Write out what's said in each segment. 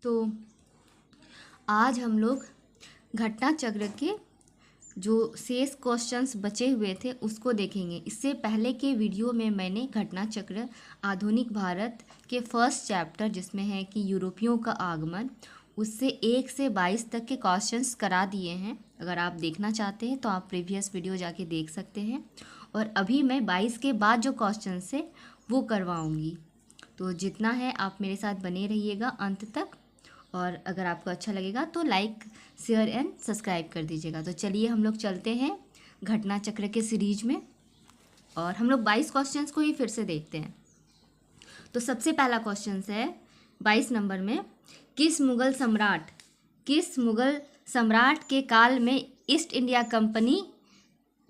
तो आज हम लोग घटना चक्र के जो शेष क्वेश्चंस बचे हुए थे उसको देखेंगे। इससे पहले के वीडियो में मैंने घटना चक्र आधुनिक भारत के फर्स्ट चैप्टर जिसमें है कि यूरोपियों का आगमन, उससे 1 से 22 तक के क्वेश्चंस करा दिए हैं। अगर आप देखना चाहते हैं तो आप प्रीवियस वीडियो जाके देख सकते हैं। और अभी मैं 22 के बाद जो क्वेश्चंस है वो करवाऊँगी। तो जितना है आप मेरे साथ बने रहिएगा अंत तक, और अगर आपको अच्छा लगेगा तो लाइक शेयर एंड सब्सक्राइब कर दीजिएगा। तो चलिए हम लोग चलते हैं घटना चक्र के सीरीज में, और हम लोग 22 क्वेश्चंस को ही फिर से देखते हैं। तो सबसे पहला क्वेश्चन है 22 नंबर में, किस मुगल सम्राट के काल में ईस्ट इंडिया कंपनी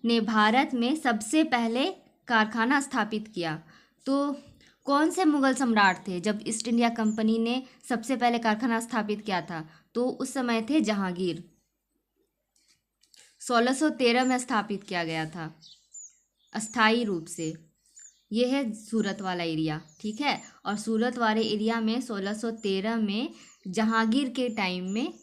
ने भारत में सबसे पहले कारखाना स्थापित किया? तो कौन से मुगल सम्राट थे जब ईस्ट इंडिया कंपनी ने सबसे पहले कारखाना स्थापित किया था? तो उस समय थे जहांगीर। 1613 में स्थापित किया गया था अस्थाई रूप से। ये है सूरत वाला एरिया, ठीक है। और सूरत वाले एरिया में 1613 में जहांगीर के टाइम में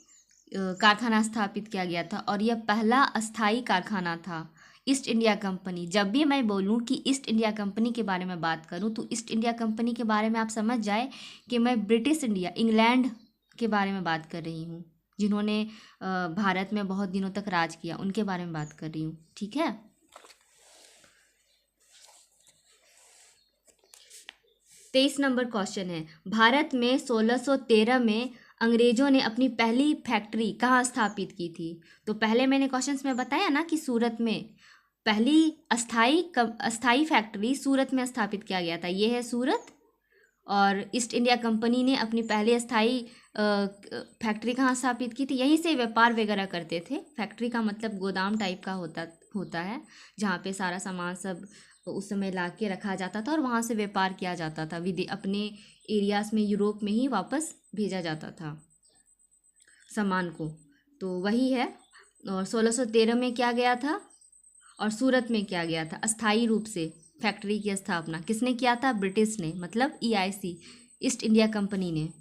कारखाना स्थापित किया गया था, और यह पहला अस्थाई कारखाना था। ईस्ट इंडिया कंपनी, जब भी मैं बोलूं कि ईस्ट इंडिया कंपनी के बारे में बात करूं तो ईस्ट इंडिया कंपनी के बारे में आप समझ जाए कि मैं ब्रिटिश इंडिया, इंग्लैंड के बारे में बात कर रही हूं, जिन्होंने भारत में बहुत दिनों तक राज किया, उनके बारे में बात कर रही हूँ, ठीक है। 23 नंबर क्वेश्चन है, भारत में 1613 में अंग्रेजों ने अपनी पहली फैक्ट्री कहाँ स्थापित की थी? तो पहले मैंने क्वेश्चंस में बताया ना कि सूरत में पहली अस्थाई फैक्ट्री सूरत में स्थापित किया गया था। ये है सूरत। और ईस्ट इंडिया कंपनी ने अपनी पहली अस्थाई फैक्ट्री कहाँ स्थापित की थी? यहीं से व्यापार वगैरह करते थे। फैक्ट्री का मतलब गोदाम टाइप का होता है, जहाँ पे सारा सामान सब उस समय ला के रखा जाता था और वहाँ से व्यापार किया जाता था। अपने एरियाज़ में, यूरोप में ही वापस भेजा जाता था सामान को। तो वही है। और 1613 में क्या गया था और सूरत में क्या गया था? अस्थाई रूप से फैक्ट्री की स्थापना किसने किया था? ब्रिटिश ने, मतलब EIC, ईस्ट इंडिया कंपनी ने।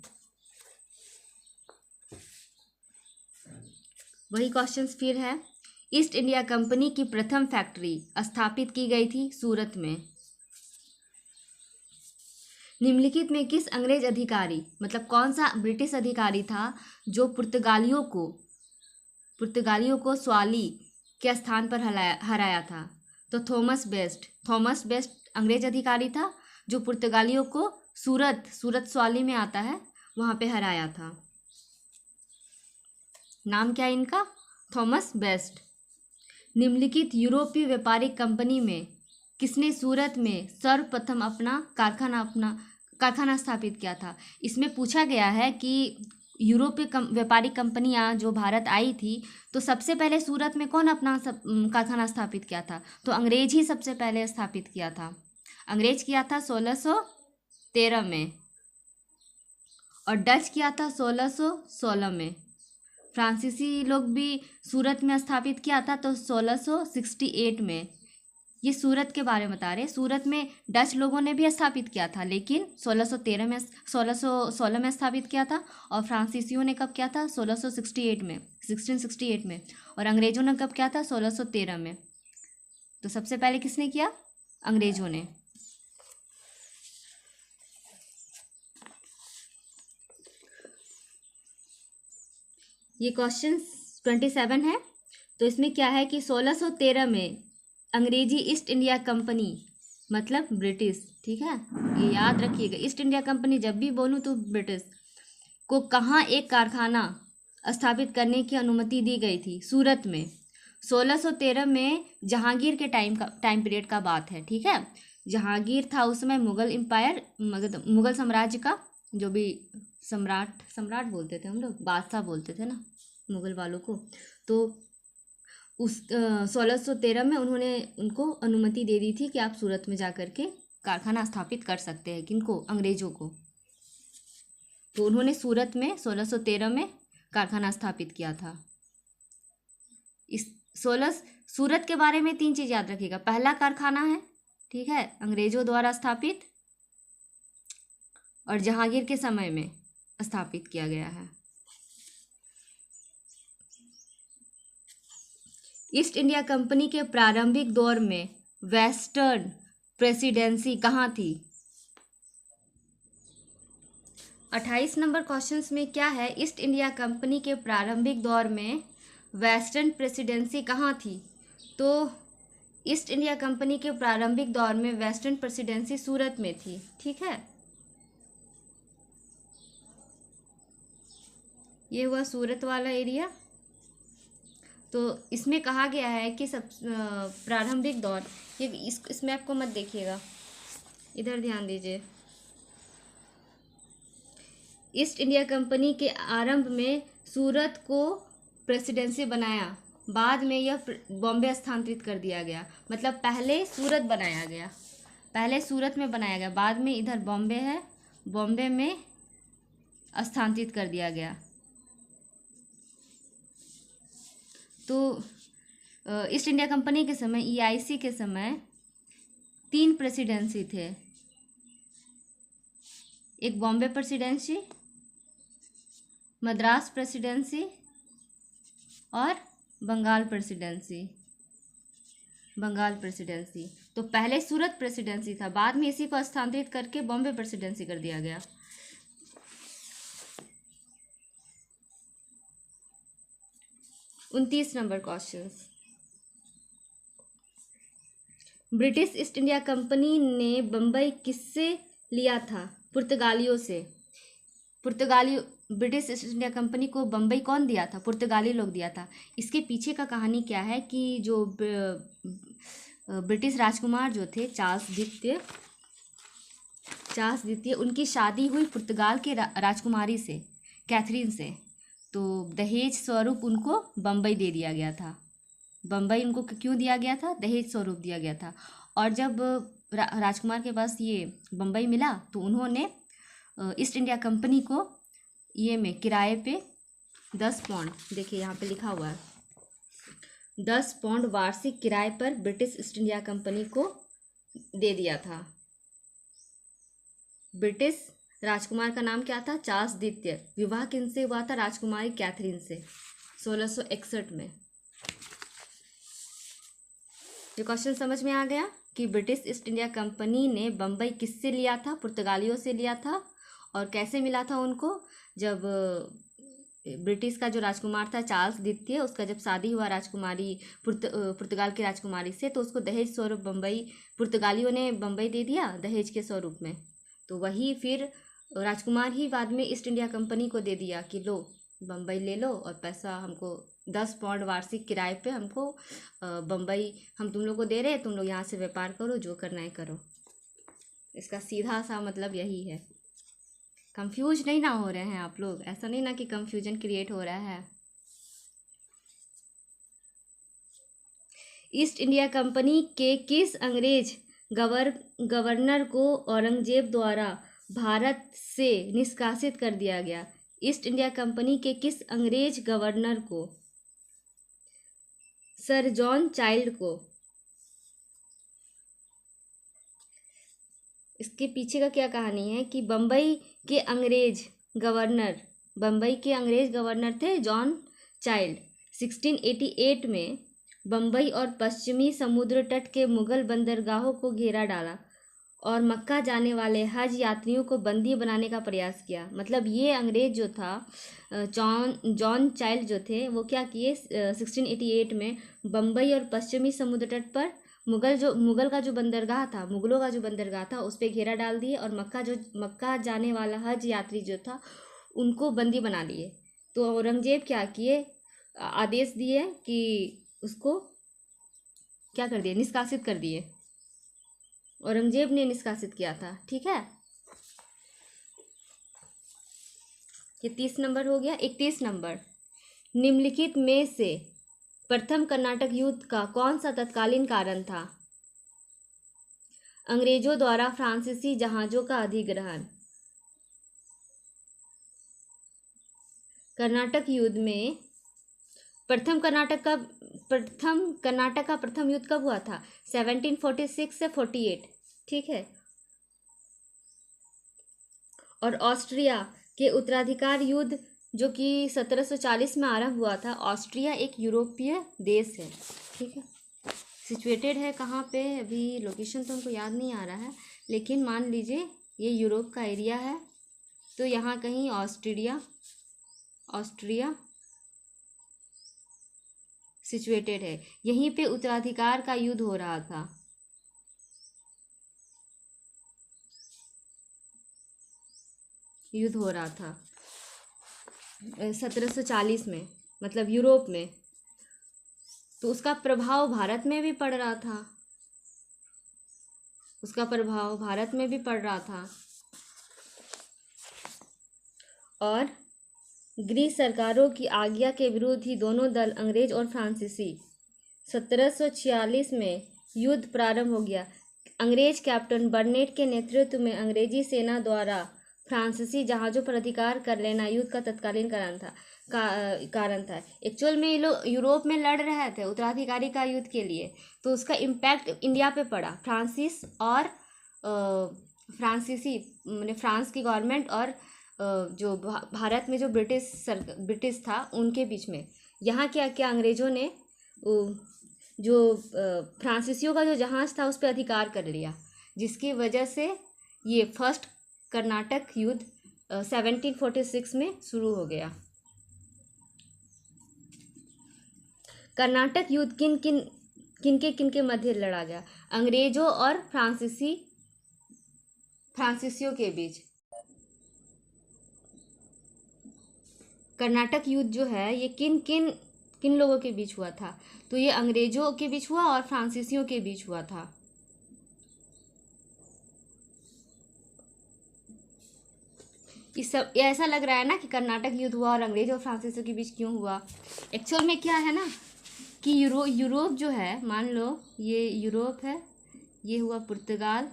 वही क्वेश्चंस फिर है, ईस्ट इंडिया कंपनी की प्रथम फैक्ट्री स्थापित की गई थी सूरत में। निम्नलिखित में किस अंग्रेज अधिकारी, मतलब कौन सा ब्रिटिश अधिकारी था जो पुर्तगालियों को स्वाली के स्थान पर हराया था? तो थॉमस बेस्ट अंग्रेज अधिकारी था जो पुर्तगालियों को सूरत स्वाली में आता है, वहाँ पे हराया था। नाम क्या है इनका? Thomas best. निम्नलिखित यूरोपीय व्यापारिक कंपनी में किसने सूरत में सर्वप्रथम अपना कारखाना स्थापित किया था? इसमें पूछा गया है कि यूरोपीय व्यापारिक कंपनियां जो भारत आई थी तो सबसे पहले सूरत में कौन अपना कारखाना स्थापित किया था? तो अंग्रेज ही सबसे पहले स्थापित किया था। अंग्रेज किया था 1613 में, और डच किया था 1616 में। फ्रांसीसी लोग भी सूरत में स्थापित किया था तो 1668 में। ये सूरत के बारे में बता रहे हैं। सूरत में डच लोगों ने भी स्थापित किया था, लेकिन 1616 में स्थापित किया था। और फ्रांसीसियों ने कब किया था? 1668 में। और अंग्रेजों ने कब किया था? 1613 में। तो सबसे पहले किसने किया? अंग्रेजों ने। ये क्वेश्चन 27 है। तो इसमें क्या है कि 1613 में अंग्रेजी ईस्ट इंडिया कंपनी, मतलब ब्रिटिश, ठीक है, ये याद रखिएगा। ईस्ट इंडिया कंपनी जब भी बोलूँ तो ब्रिटिश को कहाँ एक कारखाना स्थापित करने की अनुमति दी गई थी? सूरत में। 1613 में जहांगीर के टाइम पीरियड का बात है, ठीक है। जहांगीर था उस समय मुगल साम्राज्य का, जो भी सम्राट बोलते थे हम लोग, बादशाह बोलते थे ना मुगल वालों को। तो उस 1613 में उन्होंने उनको अनुमति दे दी थी कि आप सूरत में जा कर के कारखाना स्थापित कर सकते हैं। किनको? अंग्रेजों को। तो उन्होंने सूरत में 1613 में कारखाना स्थापित किया था। सूरत के बारे में 3 चीज़ याद रखिएगा। पहला कारखाना है, ठीक है, अंग्रेजों द्वारा स्थापित, और जहांगीर के समय में स्थापित किया गया है। ईस्ट इंडिया कंपनी के प्रारंभिक दौर में वेस्टर्न प्रेसिडेंसी कहाँ थी? 28 नंबर क्वेश्चंस में क्या है, ईस्ट इंडिया कंपनी के प्रारंभिक दौर में वेस्टर्न प्रेसिडेंसी कहाँ थी? तो ईस्ट इंडिया कंपनी के प्रारंभिक दौर में वेस्टर्न प्रेसिडेंसी सूरत में थी। ठीक है, ये हुआ सूरत वाला एरिया। तो इसमें कहा गया है कि सब प्रारंभिक दौर, ये इस मैप को मत देखिएगा, इधर ध्यान दीजिए। ईस्ट इंडिया कंपनी के आरंभ में सूरत को प्रेसिडेंसी बनाया, बाद में यह बॉम्बे स्थानांतरित कर दिया गया। मतलब पहले सूरत बनाया गया, पहले सूरत में बनाया गया, बाद में इधर बॉम्बे है, बॉम्बे में स्थानांतरित कर दिया गया। तो ईस्ट इंडिया कंपनी के समय, EIC के समय 3 प्रेसिडेंसी थे, एक बॉम्बे प्रेसिडेंसी, मद्रास प्रेसिडेंसी और बंगाल प्रेसिडेंसी। बंगाल प्रेसिडेंसी तो पहले सूरत प्रेसिडेंसी था, बाद में इसी को स्थानांतरित करके बॉम्बे प्रेसिडेंसी कर दिया गया। उनतीस number question, British east India company ने बम्बई किससे लिया था? पुर्तगालियों से। ब्रिटिश ईस्ट इंडिया कंपनी को बम्बई कौन दिया था? पुर्तगाली लोग दिया था। इसके पीछे का कहानी क्या है कि जो ब्रिटिश राजकुमार जो थे चार्ल्स द्वितीय, उनकी शादी हुई पुर्तगाल के राजकुमारी से, कैथरीन से। तो दहेज स्वरूप उनको बम्बई दे दिया गया था। बम्बई उनको क्यों दिया गया था? दहेज स्वरूप दिया गया था। और जब राजकुमार के पास ये बम्बई मिला तो उन्होंने ईस्ट इंडिया कंपनी को ये में किराए पे 10 पाउंड, देखिए यहाँ पे लिखा हुआ है, 10 पाउंड वार्षिक किराए पर ब्रिटिश ईस्ट इंडिया कंपनी को दे दिया था। ब्रिटिश राजकुमार का नाम क्या था? चार्ल्स द्वितीय। विवाह किनसे हुआ था? राजकुमारी कैथरीन से 1661 में। ये क्वेश्चन समझ में आ गया कि ब्रिटिश ईस्ट इंडिया कंपनी ने बम्बई किससे लिया था? पुर्तगालियों से लिया था। और कैसे मिला था उनको? जब ब्रिटिश का जो राजकुमार था चार्ल्स द्वितीय, उसका जब शादी हुआ राजकुमारी पुर्तगाल की राजकुमारी से, तो उसको दहेज स्वरूप पुर्तगालियों ने बम्बई दे दिया दहेज के स्वरूप में। तो वही फिर राजकुमार ही बाद में ईस्ट इंडिया कंपनी को दे दिया कि लो बम्बई ले लो और पैसा हमको 10 पाउंड वार्षिक किराए पे हमको बम्बई हम तुम लोग को दे रहे, तुम लोग यहाँ से व्यापार करो, जो करना है करो। इसका सीधा सा मतलब यही है। कंफ्यूज नहीं ना हो रहे हैं आप लोग? ऐसा नहीं ना कि कंफ्यूजन क्रिएट हो रहा है। ईस्ट इंडिया कंपनी के किस अंग्रेज गवर्नर को औरंगजेब द्वारा भारत से निष्कासित कर दिया गया? ईस्ट इंडिया कंपनी के किस अंग्रेज गवर्नर को? सर जॉन चाइल्ड को। इसके पीछे का क्या कहानी है कि बम्बई के अंग्रेज गवर्नर थे जॉन चाइल्ड। 1688 में बम्बई और पश्चिमी समुद्र तट के मुगल बंदरगाहों को घेरा डाला और मक्का जाने वाले हज यात्रियों को बंदी बनाने का प्रयास किया। मतलब ये अंग्रेज जो था जॉन चाइल्ड जो थे, वो क्या किए 1688 में बम्बई और पश्चिमी समुद्र तट पर मुगलों का जो बंदरगाह था उस पर घेरा डाल दिए और मक्का जाने वाला हज यात्री जो था उनको बंदी बना लिए। तो औरंगजेब क्या किए, आदेश दिए कि उसको क्या कर दिए, निष्कासित कर दिए। औरंगजेब ने निष्कासित किया था। ठीक है, ये 30 नंबर हो गया। 31 नंबर, निम्नलिखित में से प्रथम कर्नाटक युद्ध का कौन सा तत्कालीन कारण था? अंग्रेजों द्वारा फ्रांसीसी जहाजों का अधिग्रहण। कर्नाटक युद्ध में प्रथम कर्नाटक का प्रथम युद्ध कब हुआ था? 1746 से 48। ठीक है, और ऑस्ट्रिया के उत्तराधिकार युद्ध जो कि 1740 में आरंभ हुआ था। ऑस्ट्रिया एक यूरोपीय देश है, ठीक है। सिचुएटेड है कहाँ पे, अभी लोकेशन तो हमको याद नहीं आ रहा है, लेकिन मान लीजिए ये यूरोप का एरिया है, तो यहाँ कहीं ऑस्ट्रिया सिचुएटेड है। यहीं पे उत्तराधिकार का युद्ध हो रहा था। युद्ध हो रहा था 1740 में, मतलब यूरोप में। तो उसका प्रभाव भारत में भी पड़ रहा था, उसका प्रभाव भारत में भी पड़ रहा था। और ग्रीस सरकारों की आज्ञा के विरुद्ध ही दोनों दल, अंग्रेज और फ्रांसीसी, 1746 में युद्ध प्रारंभ हो गया। अंग्रेज कैप्टन बर्नेट के नेतृत्व में अंग्रेजी सेना द्वारा फ्रांसीसी जहाज़ों पर अधिकार कर लेना युद्ध का तत्कालीन कारण था। एक्चुअल में ये लोग यूरोप में लड़ रहे थे उत्तराधिकारी का युद्ध के लिए, तो उसका इम्पैक्ट इंडिया पे पड़ा। फ्रांसीसी मैंने फ्रांस की गवर्नमेंट और जो भारत में जो ब्रिटिश था उनके बीच में। यहाँ क्या क्या अंग्रेज़ों ने जो फ्रांसीसियों का जो जहाज़ था उस पर अधिकार कर लिया, जिसकी वजह से ये फर्स्ट कर्नाटक युद्ध 1746 में शुरू हो गया। कर्नाटक युद्ध किन के मध्य लड़ा गया? अंग्रेजों और फ्रांसीसियों के बीच। कर्नाटक युद्ध जो है ये किन लोगों के बीच हुआ था? तो ये अंग्रेजों के बीच हुआ और फ्रांसीसियों के बीच हुआ था। इस सब ऐसा लग रहा है ना कि कर्नाटक युद्ध हुआ और अंग्रेज और फ्रांसीसियों के बीच क्यों हुआ। एक्चुअल में क्या है ना कि यूरोप जो है, मान लो ये यूरोप है, ये हुआ पुर्तगाल,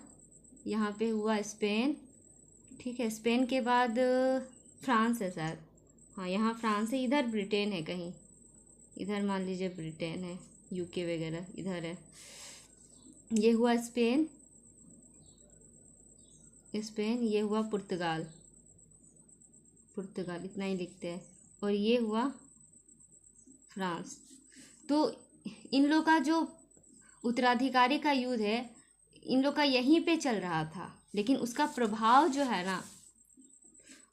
यहाँ पे हुआ स्पेन, ठीक है। स्पेन के बाद फ्रांस है शायद, हाँ यहाँ फ्रांस है, इधर ब्रिटेन है कहीं, इधर मान लीजिए ब्रिटेन है, यूके वगैरह इधर है। ये हुआ स्पेन, ये हुआ पुर्तगाल, इतना ही लिखते हैं, और ये हुआ फ्रांस। तो इन लोग का जो उत्तराधिकारी का युद्ध है, इन लोग का यहीं पे चल रहा था, लेकिन उसका प्रभाव जो है ना,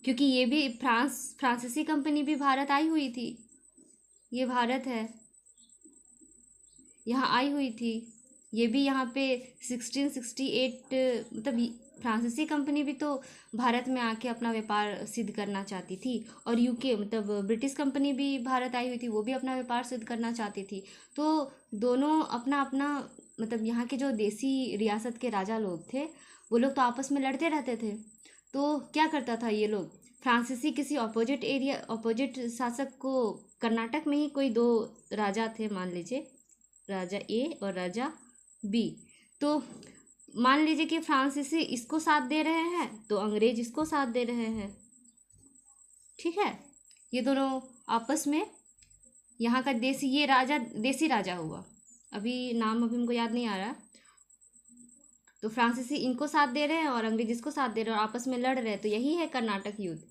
क्योंकि ये भी फ्रांसीसी कंपनी भी भारत आई हुई थी, ये भारत है, यहाँ आई हुई थी, ये भी यहाँ पे 1668, मतलब फ्रांसीसी कंपनी भी तो भारत में आके अपना व्यापार सिद्ध करना चाहती थी, और यूके मतलब ब्रिटिश कंपनी भी भारत आई हुई थी, वो भी अपना व्यापार सिद्ध करना चाहती थी। तो दोनों अपना अपना, मतलब यहाँ के जो देसी रियासत के राजा लोग थे वो लोग तो आपस में लड़ते रहते थे। तो क्या करता था ये लोग, फ्रांसीसी किसी अपोजिट शासक को, कर्नाटक में ही कोई दो राजा थे, मान लीजिए राजा ए और राजा बी, तो मान लीजिए कि फ्रांसीसी इसको साथ दे रहे हैं तो अंग्रेज इसको साथ दे रहे हैं, ठीक है। ये दोनों आपस में, यहाँ का देसी राजा हुआ, अभी नाम हमको याद नहीं आ रहा, तो फ्रांसीसी इनको साथ दे रहे हैं और अंग्रेज इसको साथ दे रहे हैं और आपस में लड़ रहे हैं, तो यही है कर्नाटक युद्ध।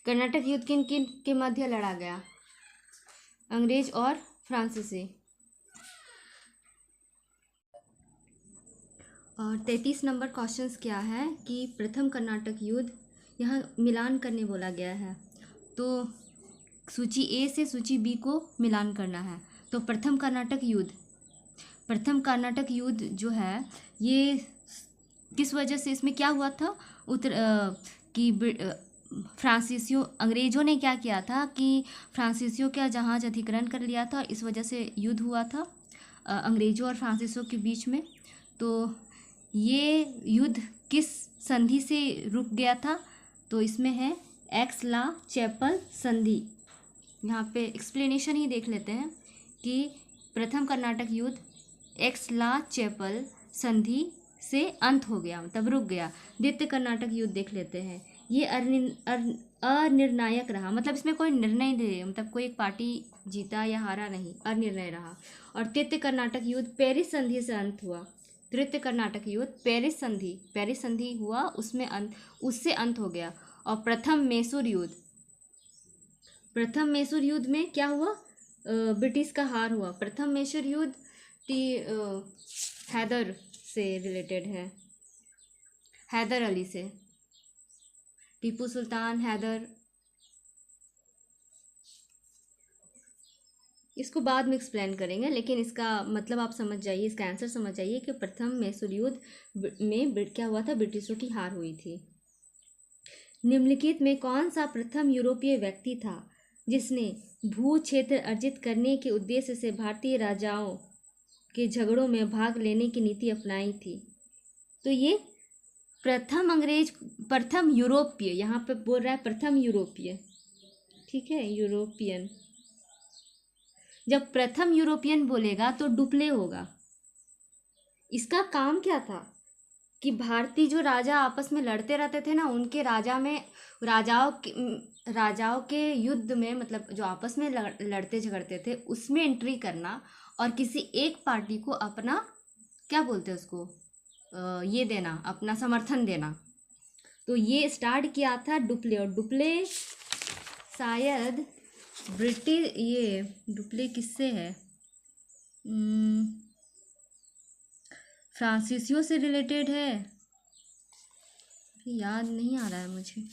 कर्नाटक युद्ध किन के मध्य लड़ा गया? अंग्रेज और फ्रांसीसी। और 33 नंबर क्वेश्चंस क्या है कि प्रथम कर्नाटक युद्ध, यहाँ मिलान करने बोला गया है, तो सूची ए से सूची बी को मिलान करना है। तो प्रथम कर्नाटक युद्ध जो है ये किस वजह से, इसमें क्या हुआ था, फ्रांसीसियों, अंग्रेज़ों ने क्या किया था कि फ्रांसीसियों का जहाज़ अधिग्रहण कर लिया था, इस वजह से युद्ध हुआ था अंग्रेज़ों और फ्रांसीसियों के बीच में। तो ये युद्ध किस संधि से रुक गया था? तो इसमें है एक्स-ला-चैपल संधि। यहाँ पे एक्सप्लेनेशन ही देख लेते हैं कि प्रथम कर्नाटक युद्ध एक्स-ला-चैपल संधि से अंत हो गया, मतलब रुक गया। द्वितीय कर्नाटक युद्ध देख लेते हैं, ये अनिर्णायक रहा, मतलब इसमें कोई निर्णय नहीं, मतलब कोई एक पार्टी जीता या हारा नहीं, अनिर्णय रहा। और तृतीय कर्नाटक युद्ध पेरिस संधि से अंत हुआ। तृतीय कर्नाटक युद्ध पेरिस संधि हुआ, उसमें अंत, उससे अंत हो गया। और प्रथम मैसूर युद्ध में क्या हुआ? ब्रिटिश का हार हुआ। प्रथम मैसूर युद्ध हैदर से रिलेटेड है, हैदर अली से। टीपू सुल्तान, हैदर, इसको बाद में एक्सप्लेन करेंगे, लेकिन इसका मतलब आप समझ जाइए, इसका आंसर समझ जाइए कि प्रथम मैसूर युद्ध में क्या हुआ था? ब्रिटिशों की हार हुई थी। निम्नलिखित में कौन सा प्रथम यूरोपीय व्यक्ति था जिसने भू क्षेत्र अर्जित करने के उद्देश्य से भारतीय राजाओं के झगड़ों में भाग लेने की नीति अपनाई थी? तो ये प्रथम यूरोपीय, यहाँ पे बोल रहा है प्रथम यूरोपीय, ठीक है, यूरोपियन। जब प्रथम यूरोपियन बोलेगा तो डुप्ले होगा। इसका काम क्या था कि भारतीय जो राजा आपस में लड़ते रहते थे ना, उनके राजाओं के युद्ध में, मतलब जो आपस में लड़ते झगड़ते थे, उसमें एंट्री करना और किसी एक पार्टी को अपना, क्या बोलते हैं उसको, ये देना, अपना समर्थन देना। तो ये स्टार्ट किया था डुप्ले। और डुप्ले शायद ये डुप्ले किससे है? फ्रांसीसियों से रिलेटेड है, याद नहीं आ रहा है मुझे।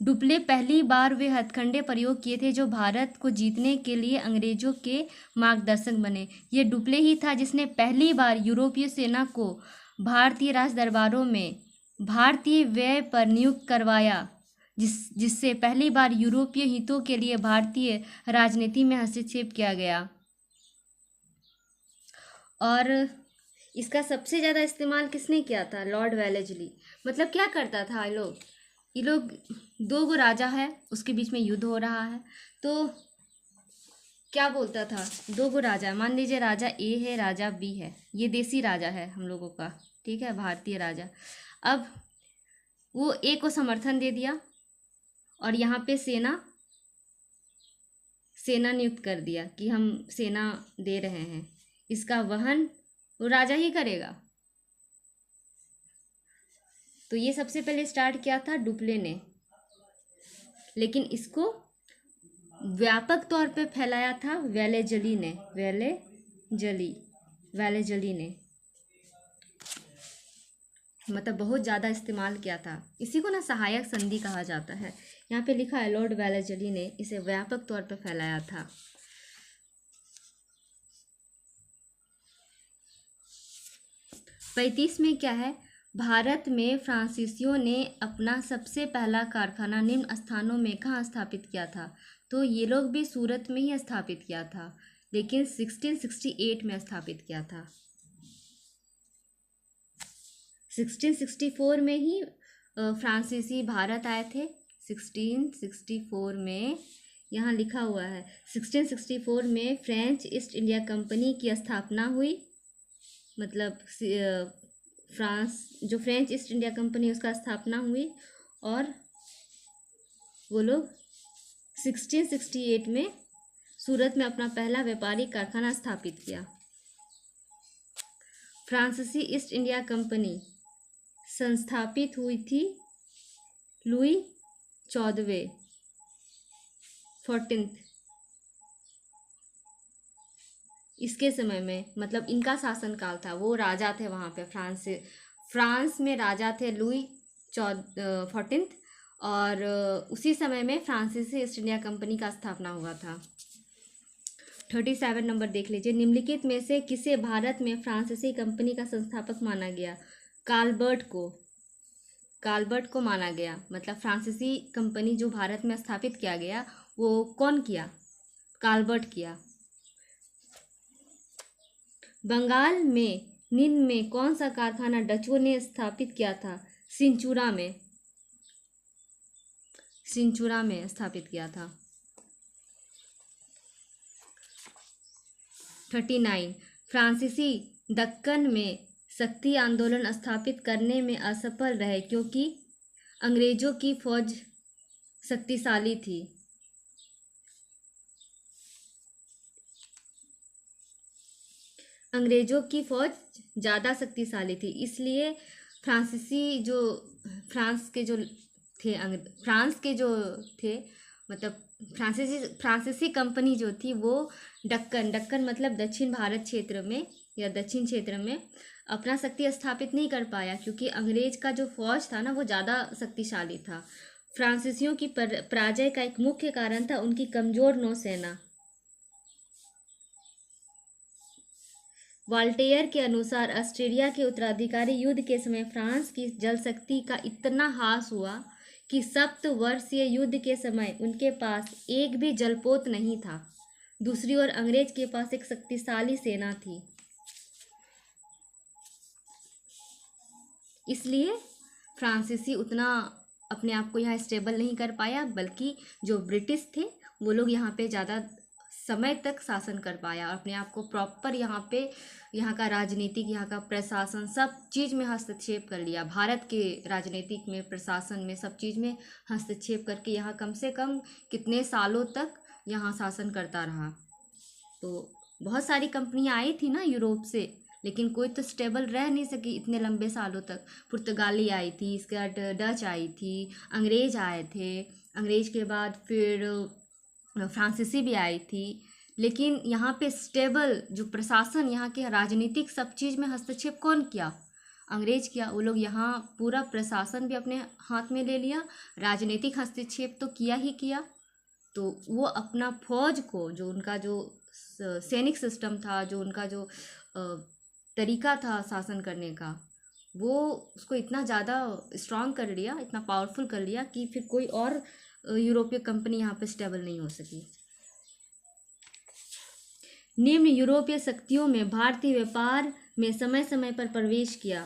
डुप्ले पहली बार वे हथकंडे प्रयोग किए थे जो भारत को जीतने के लिए अंग्रेजों के मार्गदर्शक बने। ये डुप्ले ही था जिसने पहली बार यूरोपीय सेना को भारतीय राज दरबारों में भारतीय व्यय पर नियुक्त करवाया, जिससे पहली बार यूरोपीय हितों के लिए भारतीय राजनीति में हस्तक्षेप किया गया। और इसका सबसे ज़्यादा इस्तेमाल किसने किया था? Lord Wellesley. मतलब क्या करता था ये लोग 2 राजा है, उसके बीच में युद्ध हो रहा है, तो क्या बोलता था? 2 राजा, मान लीजिए राजा ए है, राजा बी है, ये देसी राजा है हम लोगों का, ठीक है, भारतीय राजा। अब वो ए को समर्थन दे दिया और यहाँ पे सेना नियुक्त कर दिया कि हम सेना दे रहे हैं, इसका वहन वो राजा ही करेगा। तो ये सबसे पहले स्टार्ट किया था डुप्ले ने, लेकिन इसको व्यापक तौर पे फैलाया था वेलेजली ने, मतलब बहुत ज़्यादा इस्तेमाल किया था। इसी को ना सहायक संधि कहा जाता है। यहाँ पे लिखा है लॉर्ड वेलेजली ने इसे व्यापक तौर पे फैलाया था। पैंतीस में क्या है? भारत में फ्रांसीसियों ने अपना सबसे पहला कारखाना निम्न स्थानों में कहाँ स्थापित किया था? तो ये लोग भी सूरत में ही स्थापित किया था, लेकिन 1668 में स्थापित किया था। 1664 में ही फ्रांसीसी भारत आए थे। 1664 में, यहाँ लिखा हुआ है 1664 में फ्रेंच ईस्ट इंडिया कंपनी की स्थापना हुई। मतलब जो फ्रेंच ईस्ट इंडिया कंपनी, उसका स्थापना हुई और वो लोग 1668 में सूरत में अपना पहला व्यापारिक कारखाना स्थापित किया। फ्रांसीसी ईस्ट इंडिया कंपनी संस्थापित हुई थी लुई 14 इसके समय में, मतलब इनका शासनकाल था, वो राजा थे वहाँ पे फ्रांस में राजा थे लुई 14 और उसी समय में फ्रांसीसी ईस्ट इंडिया कंपनी का स्थापना हुआ था। 37 नंबर देख लीजिए। निम्नलिखित में से किसे भारत में फ्रांसीसी कंपनी का संस्थापक माना गया? काल्बर्ट को माना गया। मतलब फ्रांसीसी कंपनी जो भारत में स्थापित किया गया, वो कौन किया? काल्बर्ट किया। बंगाल में निम्न में कौन सा कारखाना डचों ने स्थापित किया था? सिंचुरा में स्थापित किया था। 39 फ्रांसीसी दक्कन में शक्ति आंदोलन स्थापित करने में असफल रहे क्योंकि अंग्रेजों की फौज शक्तिशाली थी। अंग्रेजों की फौज ज़्यादा शक्तिशाली थी, इसलिए फ्रांसीसी जो फ्रांस के जो थे फ्रांस के जो थे, मतलब फ्रांसीसी कंपनी जो थी वो दक्कन मतलब दक्षिण भारत क्षेत्र में या दक्षिण क्षेत्र में अपना शक्ति स्थापित नहीं कर पाया, क्योंकि अंग्रेज का जो फौज था ना वो ज़्यादा शक्तिशाली था। फ्रांसीसियों की पराजय का एक मुख्य कारण था उनकी कमज़ोर नौसेना। वाल्टेयर के अनुसार ऑस्ट्रेलिया के उत्तराधिकारी युद्ध के समय फ्रांस की जलशक्ति का इतना ह्रास हुआ कि सप्तवर्षीय युद्ध के समय उनके पास एक भी जलपोत नहीं था। दूसरी ओर अंग्रेज के पास एक शक्तिशाली सेना थी, इसलिए फ्रांसीसी उतना अपने आप को यहाँ स्टेबल नहीं कर पाया, बल्कि जो ब्रिटिश थे वो लोग यहाँ पे ज़्यादा समय तक शासन कर पाया और अपने आप को प्रॉपर यहाँ का राजनीतिक, यहाँ का प्रशासन सब चीज़ में हस्तक्षेप कर लिया। भारत के राजनीतिक में, प्रशासन में, सब चीज़ में हस्तक्षेप करके यहाँ कम से कम कितने सालों तक यहाँ शासन करता रहा। तो बहुत सारी कंपनियाँ आई थी ना यूरोप से, लेकिन कोई तो स्टेबल रह नहीं सकी इतने लंबे सालों तक। पुर्तगाली आई थी, इसके बाद डच आई थी, अंग्रेज आए थे, अंग्रेज के बाद फिर फ्रांसीसी भी आई थी, लेकिन यहाँ पे स्टेबल जो प्रशासन, यहाँ के राजनीतिक सब चीज़ में हस्तक्षेप कौन किया? अंग्रेज किया। वो लोग यहाँ पूरा प्रशासन भी अपने हाथ में ले लिया, राजनीतिक हस्तक्षेप तो किया ही किया। तो वो अपना फौज को, जो उनका जो सैनिक सिस्टम था, जो उनका जो तरीका था शासन करने का, वो उसको इतना ज़्यादा स्ट्रांग कर लिया, इतना पावरफुल कर लिया कि फिर कोई और यूरोपीय कंपनी यहाँ पे स्टेबल नहीं हो सकी। निम्न यूरोपीय शक्तियों में भारतीय व्यापार में समय समय पर प्रवेश किया।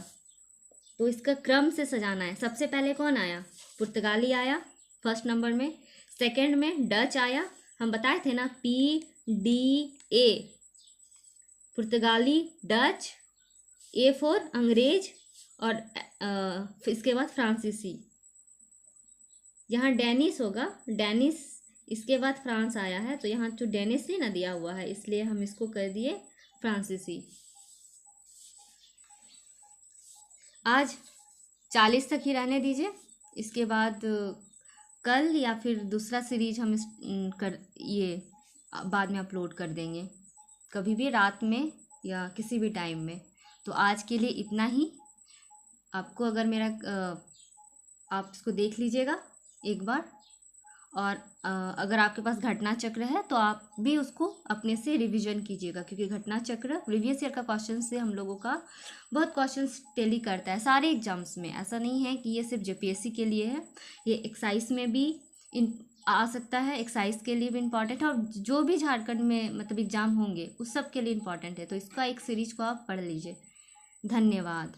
तो इसका क्रम से सजाना है। सबसे पहले कौन आया? पुर्तगाली आया फर्स्ट नंबर में। सेकंड में डच आया, हम बताए थे ना, PDA, पुर्तगाली, डच, A फॉर अंग्रेज, और इसके बाद फ्रांसीसी। यहाँ डेनिस होगा, डेनिस, इसके बाद फ्रांस आया है, तो यहाँ जो डेनिस ही ना दिया हुआ है, इसलिए हम इसको कर दिए फ्रांसीसी। आज 40 तक ही रहने दीजिए, इसके बाद कल या फिर दूसरा सीरीज हम ये बाद में अपलोड कर देंगे, कभी भी रात में या किसी भी टाइम में। तो आज के लिए इतना ही। आपको अगर मेरा आप इसको देख लीजिएगा एक बार, और अगर आपके पास घटना चक्र है तो आप भी उसको अपने से रिवीजन कीजिएगा, क्योंकि घटना चक्र प्रीवियस ईयर का क्वेश्चन से हम लोगों का बहुत क्वेश्चंस टेली करता है सारे एग्जाम्स में। ऐसा नहीं है कि ये सिर्फ JPSC के लिए है, ये एक्साइज में भी आ सकता है, एक्साइज के लिए भी इम्पॉर्टेंट है, और जो भी झारखंड में मतलब एग्ज़ाम होंगे उस सब के लिए इम्पॉर्टेंट है। तो इसका एक सीरीज को आप पढ़ लीजिए। धन्यवाद।